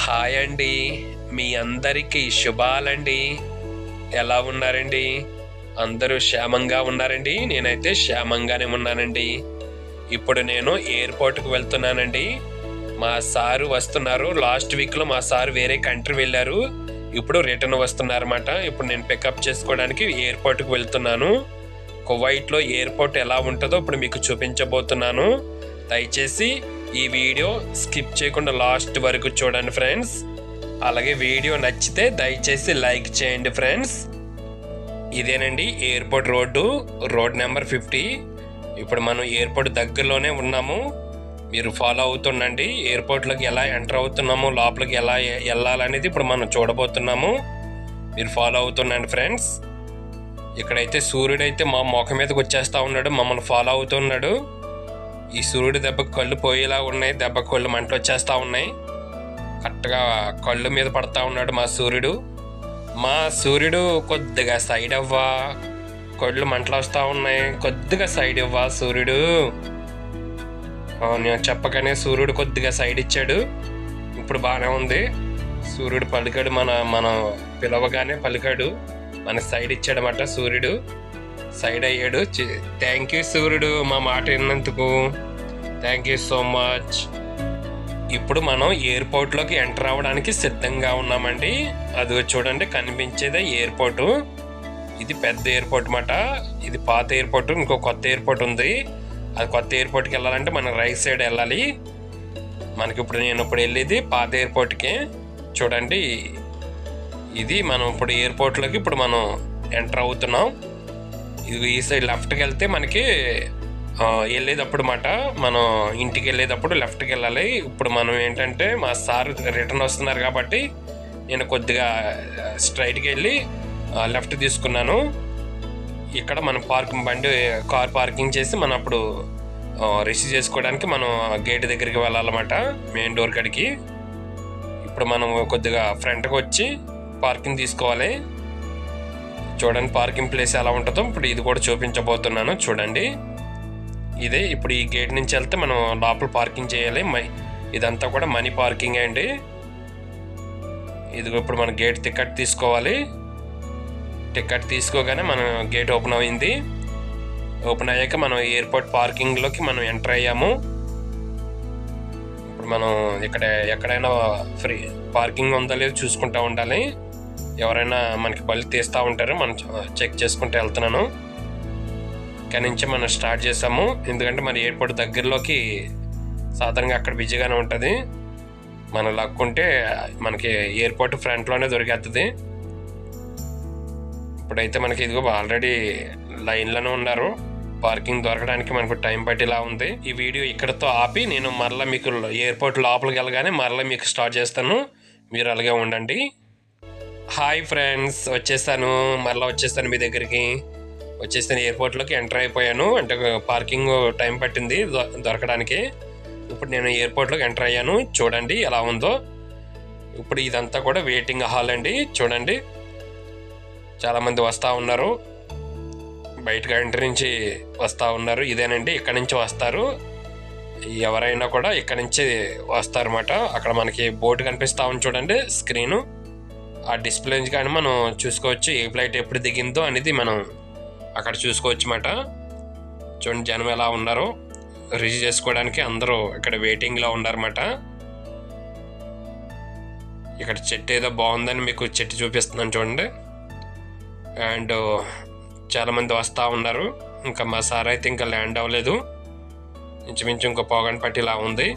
Hi అండి. మీ అందరికీ శుభాలండి. ఎలా ఉన్నారండి? అందరూ క్షేమంగా ఉన్నారండి? నేనైతే క్షేమంగానే ఉన్నానండి. ఇప్పుడు నేను ఎయిర్పోర్ట్కి వెళ్తున్నానండి. మా సారు వస్తున్నారు. లాస్ట్ వీక్లో మా సారు వేరే కంట్రీ వెళ్ళారు. ఇప్పుడు రిటర్న్ వస్తున్నారన్నమాట. ఇప్పుడు నేను పికప్ చేసుకోవడానికి ఎయిర్పోర్ట్కి వెళ్తున్నాను. కువైట్లో ఎయిర్పోర్ట్ ఎలా ఉంటుందో ఇప్పుడు మీకు చూపించబోతున్నాను. దయచేసి ఈ వీడియో స్కిప్ చేయకుండా లాస్ట్ వరకు చూడండి ఫ్రెండ్స్. అలాగే వీడియో నచ్చితే దయచేసి లైక్ చేయండి ఫ్రెండ్స్. ఇదేనండి ఎయిర్పోర్ట్ రోడ్ నెంబర్ 50. ఇప్పుడు మనం ఎయిర్పోర్ట్ దగ్గరలోనే ఉన్నాము. మీరు ఫాలో అవుతుండండి. ఎయిర్పోర్ట్లోకి ఎలా ఎంటర్ అవుతున్నాము, లోపలికి ఎలా వెళ్ళాలనేది ఇప్పుడు మనం చూడబోతున్నాము. మీరు ఫాలో అవుతుండండి ఫ్రెండ్స్. ఇక్కడైతే సూర్యుడైతే మా ముఖం మీదకి వచ్చేస్తూ ఉన్నాడు, మమ్మల్ని ఫాలో అవుతున్నాడు. ఈ సూర్యుడి దెబ్బకి కళ్ళు పోయేలా ఉన్నాయి, దెబ్బ కళ్ళు మంటలు వచ్చేస్తూ ఉన్నాయి. కరెక్ట్గా కళ్ళు మీద పడతా ఉన్నాడు మా సూర్యుడు కొద్దిగా సైడ్ అవ్వా, కళ్ళు మంటలు వస్తూ ఉన్నాయి, కొద్దిగా సైడ్ ఇవ్వా సూర్యుడు. నేను చెప్పగానే సూర్యుడు కొద్దిగా సైడ్ ఇచ్చాడు. ఇప్పుడు బాగానే ఉంది. సూర్యుడు పలికాడు, మన పిలవగానే పలికాడు, మన సైడ్ ఇచ్చాడన్నమాట. సూర్యుడు సైడ్ అయ్యాడు. థ్యాంక్ యూ సూర్యుడు, మా మాట విన్నందుకు థ్యాంక్ యూ సో మచ్. ఇప్పుడు మనం ఎయిర్పోర్ట్లోకి ఎంటర్ అవ్వడానికి సిద్ధంగా ఉన్నామండి. అది చూడండి, కనిపించేదే ఎయిర్పోర్టు. ఇది పెద్ద ఎయిర్పోర్ట్ అన్నమాట. ఇది పాత ఎయిర్పోర్ట్. ఇంకో కొత్త ఎయిర్పోర్ట్ ఉంది. అది కొత్త ఎయిర్పోర్ట్కి వెళ్ళాలంటే మనం రైట్ సైడ్ వెళ్ళాలి. నేను ఇప్పుడు వెళ్ళేది పాత ఎయిర్పోర్ట్కి. చూడండి, ఇది మనం ఇప్పుడు ఎయిర్పోర్ట్లోకి ఇప్పుడు మనం ఎంటర్ అవుతున్నాం. ఇది ఈ సైడ్ లెఫ్ట్కి వెళ్తే మనకి వెళ్ళేటప్పుడు మాట, మనం ఇంటికి వెళ్ళేటప్పుడు లెఫ్ట్కి వెళ్ళాలి. ఇప్పుడు మనం ఏంటంటే మా సార్ రిటర్న్ వస్తున్నారు కాబట్టి నేను కొద్దిగా స్ట్రైట్కి వెళ్ళి లెఫ్ట్ తీసుకున్నాను. ఇక్కడ మనం కార్ పార్కింగ్ చేసి మనం అప్పుడు రిసీవ్ చేసుకోవడానికి మనం గేట్ దగ్గరికి వెళ్ళాలన్నమాట, మెయిన్ డోర్ కాడికి. ఇప్పుడు మనం కొద్దిగా ఫ్రంట్కి వచ్చి పార్కింగ్ తీసుకోవాలి. చూడండి పార్కింగ్ ప్లేస్ ఎలా ఉంటుందో ఇప్పుడు ఇది కూడా చూపించబోతున్నాను. చూడండి, ఇదే ఇప్పుడు ఈ గేట్ నుంచి వెళ్తే మనం లోపల పార్కింగ్ చేయాలి. ఇదంతా కూడా మనీ పార్కింగ్ అండి. ఇది ఇప్పుడు మనం గేట్ టికెట్ తీసుకోవాలి. టికెట్ తీసుకోగానే మనం గేట్ ఓపెన్ అయింది. ఓపెన్ అయ్యాక మనం ఎయిర్పోర్ట్ పార్కింగ్లోకి మనం ఎంటర్ అయ్యాము. ఇప్పుడు మనం ఎక్కడైనా ఫ్రీ పార్కింగ్ ఉందా లేదో చూసుకుంటూ ఉండాలి. ఎవరైనా మనకి బళ్ళు తీస్తూ ఉంటారు, మనం చెక్ చేసుకుంటూ వెళ్తున్నాను. ఇక్కడి నుంచి మనం స్టార్ట్ చేసాము. ఎందుకంటే మన ఎయిర్పోర్ట్ దగ్గరలోకి సాధారణంగా అక్కడ బిజీగానే ఉంటుంది. మనం లక్కుంటే మనకి ఎయిర్పోర్ట్ ఫ్రంట్లోనే దొరికేస్తుంది. ఇప్పుడైతే మనకి ఇదిగో ఆల్రెడీ లైన్లోనే ఉన్నారు. పార్కింగ్ దొరకడానికి మనకు టైం పట్టేలా ఉంది. ఈ వీడియో ఇక్కడతో ఆపి నేను మరలా మీకు ఎయిర్పోర్ట్ లోపలికి వెళ్ళగానే మరలా మీకు స్టార్ట్ చేస్తాను. మీరు అలాగే ఉండండి. హాయ్ ఫ్రెండ్స్, మరలా వచ్చేస్తాను మీ దగ్గరికి. వచ్చేస్తాను, ఎయిర్పోర్ట్లోకి ఎంటర్ అయిపోయాను. అంటే పార్కింగ్ టైం పట్టింది దొరకడానికి. ఇప్పుడు నేను ఎయిర్పోర్ట్లోకి ఎంటర్ అయ్యాను. చూడండి ఎలా ఉందో. ఇప్పుడు ఇదంతా కూడా వెయిటింగ్ హాల్ అండి. చూడండి, చాలామంది వస్తూ ఉన్నారు, బయటకు ఎంట్రీ నుంచి వస్తూ ఉన్నారు. ఇదేనండి, ఇక్కడ నుంచి వస్తారు. ఎవరైనా కూడా ఇక్కడ నుంచి వస్తారన్నమాట. అక్కడ మనకి బోర్డు కనిపిస్తూ ఉంది చూడండి, స్క్రీను. ఆ డిస్ప్లే నుంచి కానీ మనం చూసుకోవచ్చు ఏ ఫ్లైట్ ఎప్పుడు దిగిందో అనేది మనం అక్కడ చూసుకోవచ్చు అన్నమాట. చూడండి జనం ఎలా ఉన్నారో. రిసీవ్ చేసుకోవడానికి అందరూ ఇక్కడ వెయిటింగ్లో ఉన్నారన్నమాట. ఇక్కడ చెట్టు ఏదో బాగుందని మీకు చెట్టు చూపిస్తున్నాను చూడండి. అండ్ చాలామంది వస్తూ ఉన్నారు. ఇంకా మా సార్ అయితే ఇంకా ల్యాండ్ అవ్వలేదు. ఇంచుమించు ఇంకో పోగంట పట్టిలా ఉంది.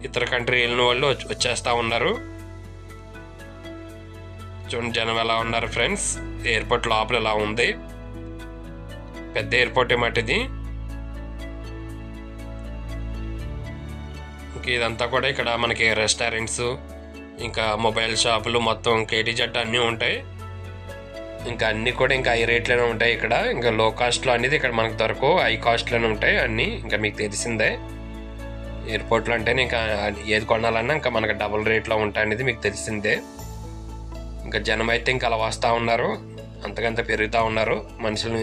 ఇతర కంట్రీ వెళ్ళిన వాళ్ళు వచ్చేస్తూ ఉన్నారు. చూడండి జనం ఎలా ఉన్నారు ఫ్రెండ్స్. ఎయిర్పోర్ట్ లోపల ఎలా ఉంది. పెద్ద ఎయిర్పోర్ట్ ఏమాట ఇది. ఇంక ఇదంతా కూడా ఇక్కడ మనకి రెస్టారెంట్స్, ఇంకా మొబైల్ షాపులు, మొత్తం కేటీజెడ్ అన్నీ ఉంటాయి. ఇంకా అన్నీ కూడా ఇంకా హై రేట్లోనే ఉంటాయి ఇక్కడ. ఇంకా లో కాస్ట్లో అనేది ఇక్కడ మనకు దొరకవు, హై కాస్ట్లోనే ఉంటాయి అన్నీ. ఇంకా మీకు తెలిసిందే, ఎయిర్పోర్ట్లో అంటే ఇంకా ఏది కొనాలన్నా ఇంకా మనకు డబుల్ రేట్లో ఉంటాయి అనేది మీకు తెలిసిందే. ఇంకా జనం అయితే ఇంకా అలా వస్తూ ఉన్నారు, అంతకంత పెరుగుతూ ఉన్నారు. మనుషుల్ని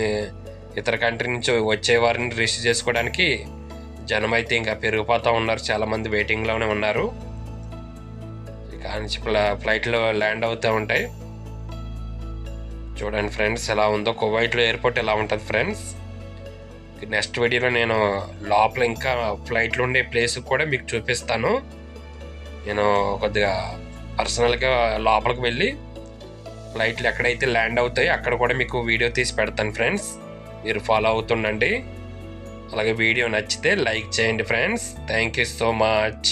ఇతర కంట్రీ నుంచి వచ్చే వారిని రిసీవ్ చేసుకోవడానికి జనం అయితే ఇంకా పెరిగిపోతూ ఉన్నారు. చాలామంది వెయిటింగ్లోనే ఉన్నారు. కానీ ఫ్లైట్లో ల్యాండ్ అవుతూ ఉంటాయి. చూడండి ఫ్రెండ్స్ ఎలా ఉందో కువైట్లో ఎయిర్పోర్ట్ ఎలా ఉంటుంది ఫ్రెండ్స్. నెక్స్ట్ వీడియోలో నేను లోపల ఇంకా ఫ్లైట్లో ఉండే ప్లేస్ కూడా మీకు చూపిస్తాను. నేను కొద్దిగా పర్సనల్గా లోపలికి వెళ్ళి ఫ్లైట్లు ఎక్కడైతే ల్యాండ్ అవుతాయో అక్కడ కూడా మీకు వీడియో తీసి పెడతాను ఫ్రెండ్స్. మీరు ఫాలో అవుతుండండి. అలాగే వీడియో నచ్చితే లైక్ చేయండి friends. Thank you so much.